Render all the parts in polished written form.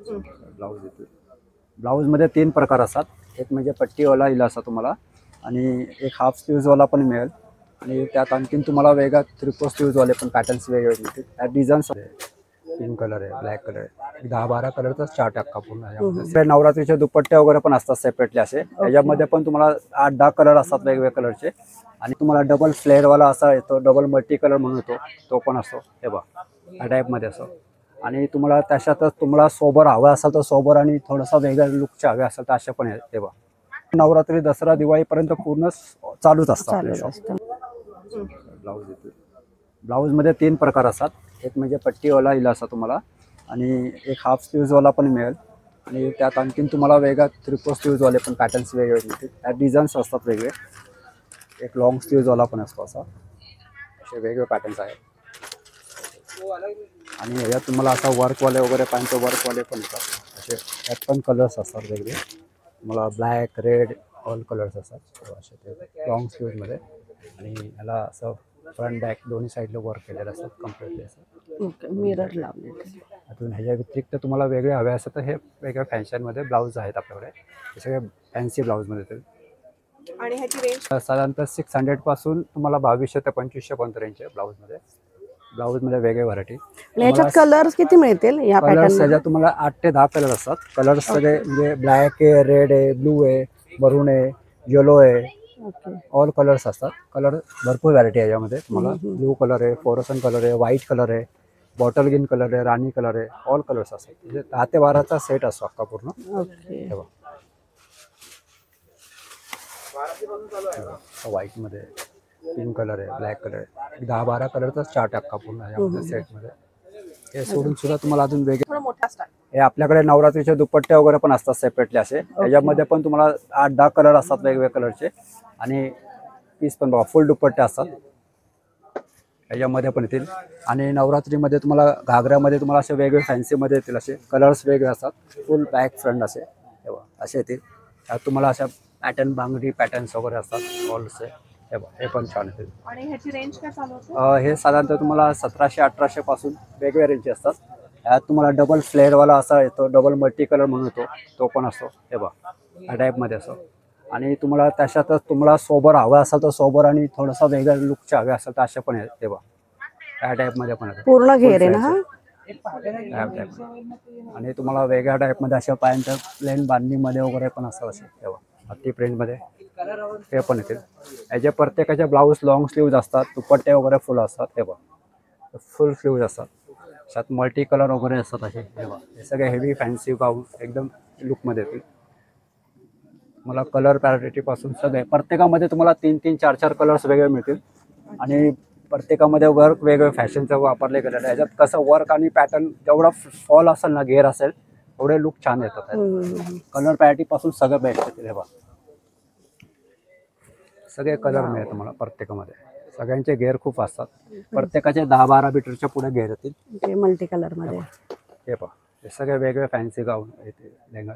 Blouse येतो. ब्लाऊजमध्ये 3 प्रकार असतात. एक म्हणजे पट्टीवाला येईल असा तुम्हाला, आणि एक हाफ स्लीव्जवाला पण मिळेल, आणि त्यात आणखीन तुम्हाला वेगळा 3/4 स्लीव्जवाले पण पॅटर्न्स वेगवेगळे मिळतील. त्यात डिझाईन्स पिंक कलर आहे, ब्लॅक कलर आहे, 10-12 कलरचा चार्ट अख्खा पूर्ण आहे. नवरात्रीचे दुपट्टे वगैरे पण असतात सेपरेटली असे. त्याच्यामध्ये पण तुम्हाला 8-10 कलर असतात वेगवेगळ्या कलरचे, आणि तुम्हाला डबल फ्लेअरवाला असा येतो, डबल मल्टी कलर म्हणून येतो, तो पण असतो. हे बघा या टाईपमध्ये असो. आणि तुम्हाला त्याच्यातच तुम्हाला सोबर हवा असेल तर सोबर, आणि थोडासा वेगळ्या लुकचे हवे असेल तर असे पण आहेत. हे बघा नवरात्री, दसरा, दिवाळीपर्यंत पूर्ण चालूच असतात. ब्लाऊज येतो. ब्लाऊजमध्ये 3 प्रकार असतात. एक म्हणजे पट्टीवाला येईल असा तुम्हाला, आणि एक हाफ स्लीव्जवाला पण मिळेल, आणि त्यात आणखीन तुम्हाला वेगळा 3/4 स्लीव्जवाले पण पॅटर्न्स वेगवेगळे मिळतील. त्यात डिझाईन्स असतात वेगळे. एक लॉंग स्लीव्जवाला पण असतो असा. असे वेगवेगळे पॅटर्न्स आहेत. आणि ह्याच्यात तुम्हाला असा वर्कवाले वगैरे पाहिजे वर्कवाले पण येतात असे. त्यात पण कलर्स असतात वेगळे. तुम्हाला ब्लॅक, रेड, ऑल कलर्स असतात असे ते लॉंग स्लीव्जमध्ये. आणि याला असं फ्रंट बॅक दोन्ही साईडला वर्क केलेलं असतात कम्प्लिटली असं. मिरर लावले. अजून ह्याच्या व्यतिरिक्त तुम्हाला वेगळे हवे असतात तर हे वेगळ्या फॅशनमध्ये ब्लाऊज आहेत आपल्याकडे. हे सगळे फॅन्सी ब्लाऊजमध्ये ते. आणि ह्याची रेंज साधारणतः 600 पासून तुम्हाला 2200 ते 2500 पर्यंत रेंज आहे ब्लाऊजमध्ये. ब्लाऊजमध्ये वेगळे व्हरायटी. याच्यात कलर्स किती मिळतील या कलर्स ह्याच्यात तुम्हाला 8 ते 10 कलर असतात. कलर्स सगळे म्हणजे ब्लॅक आहे, रेड आहे, ब्लू आहे, मरून आहे, येलो आहे, ऑल कलर्स असतात. कलर भरपूर व्हरायटी आहे याच्यामध्ये. तुम्हाला ब्लू कलर आहे, फ्लोरोसन कलर आहे, व्हाईट कलर आहे, बॉटल ग्रीन कलर आहे, राणी कलर आहे, ऑल कलर्स असतात. म्हणजे 10 ते 12चा सेट असतो अख्खा पूर्ण. व्हाईटमध्ये पिंक कलर आहे, ब्लॅक कलर आहे, 10-12 कलरचा चार्ट अख्खा पूर्ण आहे सेटमध्ये. हे सोडून सुद्धा तुम्हाला अजून वेगळे हे आपल्याकडे नवरात्रीचे दुपट्टे वगैरे पण असतात सेपरेटली असे. त्याच्यामध्ये पण तुम्हाला 8-10 कलर असतात वेगवेगळ्या कलरचे, आणि पीस पण बघा फुल दुपट्टे असतात याच्यामध्ये पण येतील. आणि नवरात्रीमध्ये तुम्हाला घागऱ्यामध्ये तुम्हाला असे वेगवेगळे फॅन्सीमध्ये येतील. असे कलर्स वेगळे असतात, फुल बॅक फ्रंट असे असे येतील. त्यात तुम्हाला अशा पॅटर्न बांगडी पॅटर्न्स वगैरे असतात ऑलचे. हे पण छान येतील. आणि ह्याची रेंज काय चालू होते? हे साधारणतः तुम्हाला 1700-1800 पासून वेगवेगळ्या रेंजचे असतात. त्यात तुम्हाला डबल फ्लेअरवाला असा येतो, डबल मल्टी कलर म्हणून येतो, तो पण असतो. हे बघा या टाईपमध्ये असो. आणि तुम्हाला त्याच्यातच तुम्हाला सोबर हवा असेल तर सोबर, आणि थोडासा वेगळ्या लुकचे हवे असेल तर असे पण आहेत. हे बघा या टाईपमध्ये पण आहे. पूर्ण घेर आहे ना. आणि तुम्हाला वेगळ्या टाईपमध्ये अशा पायांच्या प्लेन बांधणीमध्ये वगैरे पण असतात असे. तेव्हा हत्ती प्रिंटमध्ये हे पण येतील. याचे प्रत्येकाचे ब्लाऊज लॉंग स्लीव्ज असतात, दुपट्टे वगैरे फुल असतात. हे बघा फुल स्लीव्ज असतात. त्यात मल्टी कलर वगैरे असतात असे. हे बघा हे सगळे हेवी फॅन्सी गाऊन एकदम लुकमध्ये येतील. मला कलर पॅरिटीपासून सगळे प्रत्येकामध्ये तुम्हाला 3-3, 4-4 कलर्स वेगळे मिळतील. आणि प्रत्येकामध्ये वर्क वेगवेगळ्या फॅशनचं वापरले गेलेलं आहे. याच्यात कसं वर्क आणि पॅटर्न जेवढा फॉल असेल ना, घेर असेल, एवढे लुक छान येतात. कलर पॅरिटीपासून सगळं बेस्ट येतील. हे बघा सगळे कलर मिळेल तुम्हाला प्रत्येकामध्ये. सगळ्यांचे घेर खूप असतात. प्रत्येकाचे 10-12 मीटरच्या पुढे घेर येतील मल्टी कलर मध्ये. हे पहा हे सगळे वेगवेगळे फॅन्सी गाऊन येते. लेंगा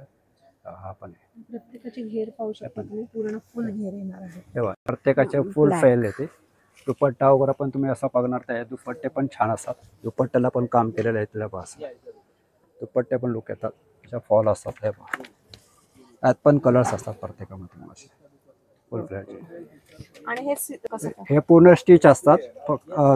हा पण आहे. प्रत्येकाची घेर पाहू शकता तुम्ही, पूर्ण फुल घेर येणार आहे. तेव्हा प्रत्येकाचे फुल फेल येते. दुपट्टा वगैरे पण तुम्ही असा बघणार तर दुपट्टे पण छान असतात. दुपट्ट्याला पण काम केलेलं आहे. तिला पहा दुपट्टे पण लुक येतात, अशा फॉल असतात. हे पहा त्यात पण कलर्स असतात प्रत्येकामध्ये असे फुल फ्लॅटचे. आणि हे पूर्ण स्टिच असतात.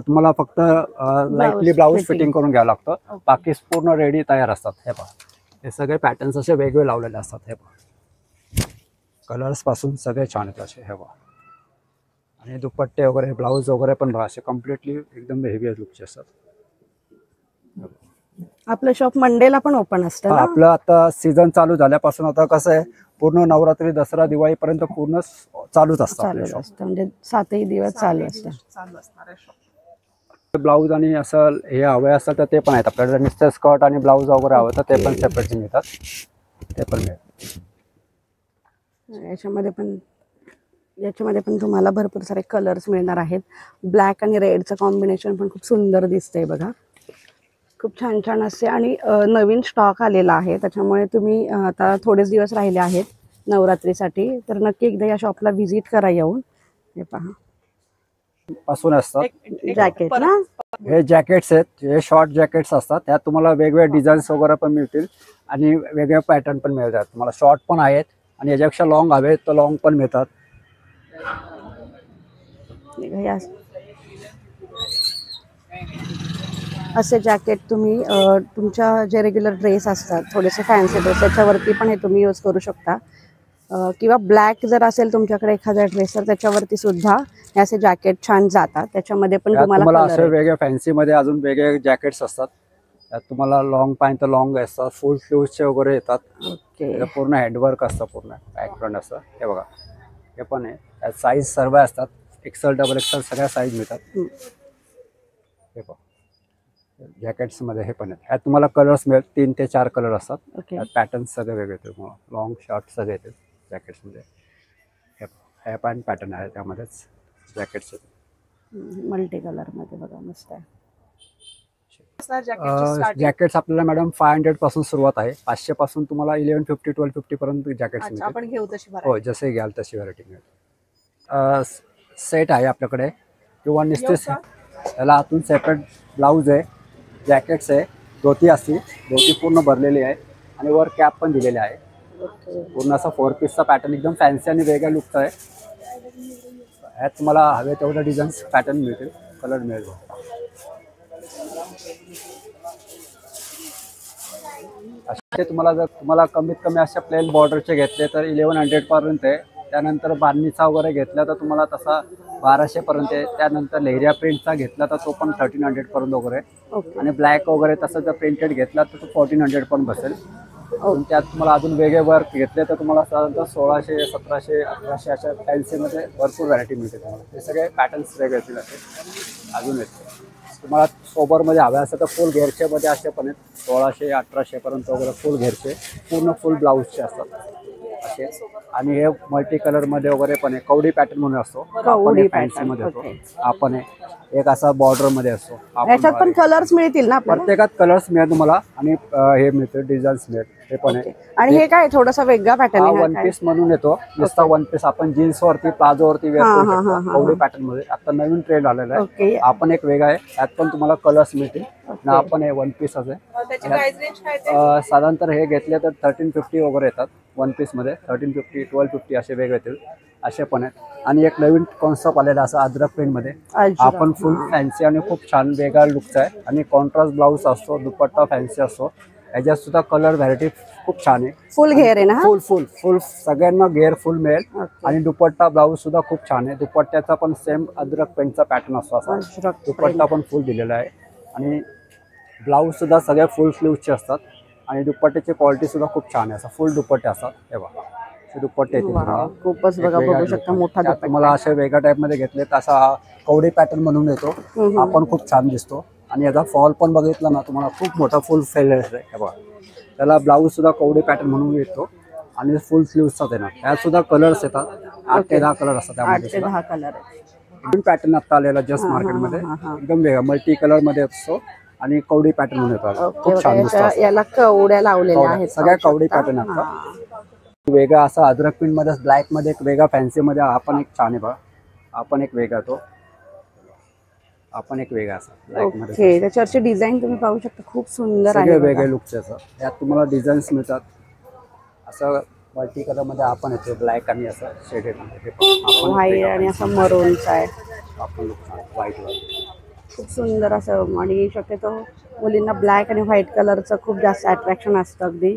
तुम्हाला फक्त लाईटली ब्लाऊज फिटिंग करून घ्यावं लागतं. बाकी पूर्ण रेडी तयार असतात. हे पहा हे सगळे पॅटर्न्स असे वेगवेगळे लावलेले असतात. हे पहा कलर्स पासून सगळे छान येतात असे. हे पहा आणि दुपट्टे वगैरे ब्लाऊज वगैरे पण बघा असे कम्प्लिटली एकदम हेवी लुकचे असतात. आपलं शॉप मंडेला पण ओपन असतं ना? आपलं आता सीझन चालू झाल्यापासून आता कसं आहे, पूर्ण नवरात्री, दसरा, दिवाळीपर्यंत पूर्ण चालूच असतं. म्हणजे 7ही दिवस चालू असतं. ब्लाऊज आणि असं हे हवे असतं तर ते पण आहेत आपल्याकडे. नुसतं स्कर्ट आणि ब्लाऊज वगैरे हवं तर ते पण सेपरेट मिळतात. ते पण मिळतात. याच्यामध्ये पण तुम्हाला भरपूर सारे कलर्स मिळणार आहेत. ब्लॅक आणि रेडचं कॉम्बिनेशन पण खूप सुंदर दिसतंय बघा. खूप छान छान असे. आणि नवीन स्टॉक आलेला आहे, त्याच्यामुळे तुम्ही आता थोडेच दिवस राहिले आहेत नवरात्रीसाठी, तर नक्की एकदा या शॉपला व्हिजिट करा येऊन. हे पहा पासून असतात जॅकेट ना. हे जॅकेट्स आहेत, हे शॉर्ट जॅकेट्स असतात. त्यात तुम्हाला वेगवेगळे डिझाईन्स वगैरे पण मिळतील आणि वेगवेगळे पॅटर्न पण मिळतात. तुम्हाला शॉर्ट पण आहेत आणि याच्यापेक्षा लॉंग हवे तर लॉंग पण मिळतात. असे जॅकेट तुम्ही तुमच्या जे रेग्युलर ड्रेस असतात थोडेसे फॅन्सी ड्रेस त्याच्यावरती पण हे तुम्ही यूज करू शकता. किंवा ब्लॅक जर असेल तुमच्याकडे एखादा ड्रेस तर त्याच्यावरती सुद्धा हे असे जॅकेट छान जातात. त्याच्यामध्ये पण तुम्हाला असे कलर वेगळे फॅन्सी मध्ये अजून वेगळे जॅकेट्स असतात. त्यात तुम्हाला लॉंग पाहिजे तर लॉंग असतात, फुल स्लीव्हचे वगैरे येतात. ओके. पूर्ण हँडवर्क असतं, पूर्ण बॅकग्राऊंड असतं. हे बघा, हे पण आहे. त्यात साईज सर्व असतात, एक्सेल डबल एक्सेल सगळ्या साईज मिळतात. हे बघा जॅकेट्स मध्ये हे पण आहेत. ह्यात तुम्हाला कलर्स मिळेल, 3 ते 4 कलर असतात. त्यात पॅटर्न सगळे वेगळे येतील. तुम्हाला लॉंग शॉर्ट सगळे येतील जॅकेट्स मध्ये. हे पण पॅटर्न आहे त्यामध्येच जॅकेट्स मल्टी कलर मध्ये बघा मस्त आहे. जॅकेट्स आपल्याला मॅडम 500 पासून सुरुवात आहे. 500 पासून तुम्हाला 1150 1250 पर्यंत जॅकेट्स मिळतील. आपण घेऊ तशी हो, जसे घ्याल तशी व्हरायटी मिळेल. सेट आहे आपल्याकडे किंवा नुसते त्याला आतून सेपरेट ब्लाऊज आहे, जॅकेट्स आहे, धोती असते, धोती पूर्ण भरलेली आहे आणि वर कॅप पण दिलेली आहे. पूर्ण असा 4 पीसचा पॅटर्न एकदम फॅन्सी आणि वेगळ्या लुकचा आहे. ह्यात तुम्हाला हवे तेवढे डिझाईन्स पॅटर्न मिळतील, कलर मिळेल. असे तुम्हाला जर तुम्हाला कमीत कमी अशा प्लेन बॉर्डरचे घेतले तर 1100 पर्यंत आहे. त्यानंतर बांधणीचा वगैरे घेतला तर तुम्हाला तसा 1200 पर्यंत आहे. त्यानंतर लेहरिया प्रिंटचा घेतला तर तो पण 1300 पर्यंत वगैरे. आणि ब्लॅक वगैरे तसं जर प्रिंटेड घेतला तर तो 1400 पण बसेल. त्यात तुम्हाला अजून वेगळे वर्क घेतले तर तुम्हाला साधारणतः 1600 1700 1800 अशा फॅन्सीमध्ये भरपूर व्हरायटी मिळते तुम्हाला. हे सगळे पॅटर्न्स वेगळे असतील असे अजून येते. तुम्हाला सोबरमध्ये हवे असेल तर फुल घेरचेमध्ये असे पण आहेत, 1600 1800 पर्यंत वगैरे फुल घेरचे, पूर्ण फुल ब्लाऊजचे असतात असे. आणि हे मल्टी कलरमध्ये वगैरे पण आहे, कवडी पॅटर्न म्हणून असतो, फॅन्सीमध्ये असतो. आपण एक असा बॉर्डरमध्ये असतो. याच्यात पण कलर्स मिळतील ना आपल्याला? प्रत्येकात कलर्स मिळेल तुम्हाला आणि हे मिळते डिझाईन्स मिळेल. हे पण आहे. आणि हे काय थोडासा वेगळा पॅटर्न आहे? वन पीस म्हणून येतो, नुसता वन पीस. आपण जीन्स वरती प्लाझो वरती वेअर करू शकतो कवडी पॅटर्न मध्ये. आता नवीन ट्रेंड आलेला आहे. आपण एक वेगळा आहे, त्यात पण तुम्हाला कलर्स मिळतील. आपण हे वन पीस आहे. साधारणतः हे घेतले तर 1350 वगैरे येतात वन पीस मध्ये. 1350 1250 असे वेगळे येतील असे पण आहेत. आणि एक नवीन कॉन्सेप्ट आलेला असं अद्रक प्रिंट मध्ये. आपण फुल फॅन्सी आणि खूप छान वेगळा लुकचा आहे. आणि कॉन्ट्रास्ट ब्लाऊज असतो, दुपट्टा फॅन्सी असतो. याच्यात सुद्धा कलर व्हरायटी खूप छान आहे. फुल घेर आहे ना? फुल फुल फुल सगळ्यांना घेर फुल मिळेल. आणि दुपट्टा ब्लाऊज सुद्धा खूप छान आहे. दुपट्ट्याचा पण सेम अद्रक पेंटचा पॅटर्न असतो असा. दुपट्टा पण फुल दिलेला आहे आणि ब्लाऊज सुद्धा सगळे फुल स्लीव्हचे असतात. आणि दुपट्ट्याची क्वालिटी सुद्धा खूप छान आहे. असं फुल दुपट्टे असतात. हे बघा दुपट्टे येतील तुम्हाला. खूपच बघा, बघू शकता मोठा दुपट्टा. तुम्हाला असे वेगळ्या टाईप मध्ये घेतले तर असा कवडी पॅटर्न म्हणून येतो. आपण खूप छान दिसतो. आणि याचा फॉल पण बघितला ना तुम्हाला, खूप मोठा फुल फेल आहे. हे बघा त्याला ब्लाऊज सुद्धा कवडी पॅटर्न म्हणून येतो आणि फुल स्लीव्हचा येणार. त्यात सुद्धा कलर्स येतात, 8 ते 10 कलर असतात त्यामध्ये. 8 ते 10 कलर आहे. पॅटर्न आता आलेला जस्ट मार्केटमध्ये, एकदम वेगळा मल्टी कलर मध्ये असतो आणि कवडी पॅटर्न म्हणून येतात. खूप छान दिसतो. याला कवड्या लावलेल्या आहेत सगळ्या कवडी पॅटर्न असतात. वेगळा असा अद्रक प्रिंट मध्ये ब्लॅक मध्ये एक वेगळा फॅन्सी मध्ये. आपण एक छान आहे बघा, आपण एक वेगळा तो आपण एक वेगळा असा ब्लॅक मध्ये. त्याच्यावरची डिझाईन तुम्ही पाहू शकता, खूप सुंदर आहे. सगळे वेगळे लुकचे असतात. यात तुम्हाला डिझाईन्स मिळतात. असं मल्टी कलर मध्ये आपण येतो, ब्लॅक आणि असं शेडेड मध्ये. व्हाईट आणि असं मरूनचा आहे. आपण लुक व्हाईट वर खूप सुंदर असं. आणि शक्यतो मुलींना ब्लॅक आणि व्हाईट कलरचं खूप जास्त अट्रॅक्शन असतं. अगदी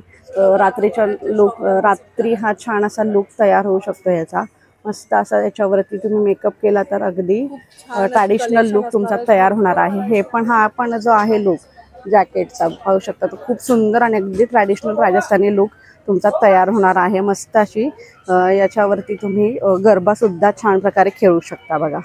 रात्रीच्या लुक, रात्री हा छान असा लुक तयार होऊ शकतो याचा. मस्त असा याच्यावरती तुम्ही मेकअप केला तर अगदी ट्रॅडिशनल लुक तुमचा तयार होणार आहे. हे पण हा पण जो आहे लुक जॅकेटचा पाहू शकता, तो खूप सुंदर आणि अगदी ट्रॅडिशनल राजस्थानी लुक तुमचा तयार होणार आहे. मस्त अशी याच्यावरती तुम्ही गरबा सुद्धा छान प्रकारे खेळू शकता बघा.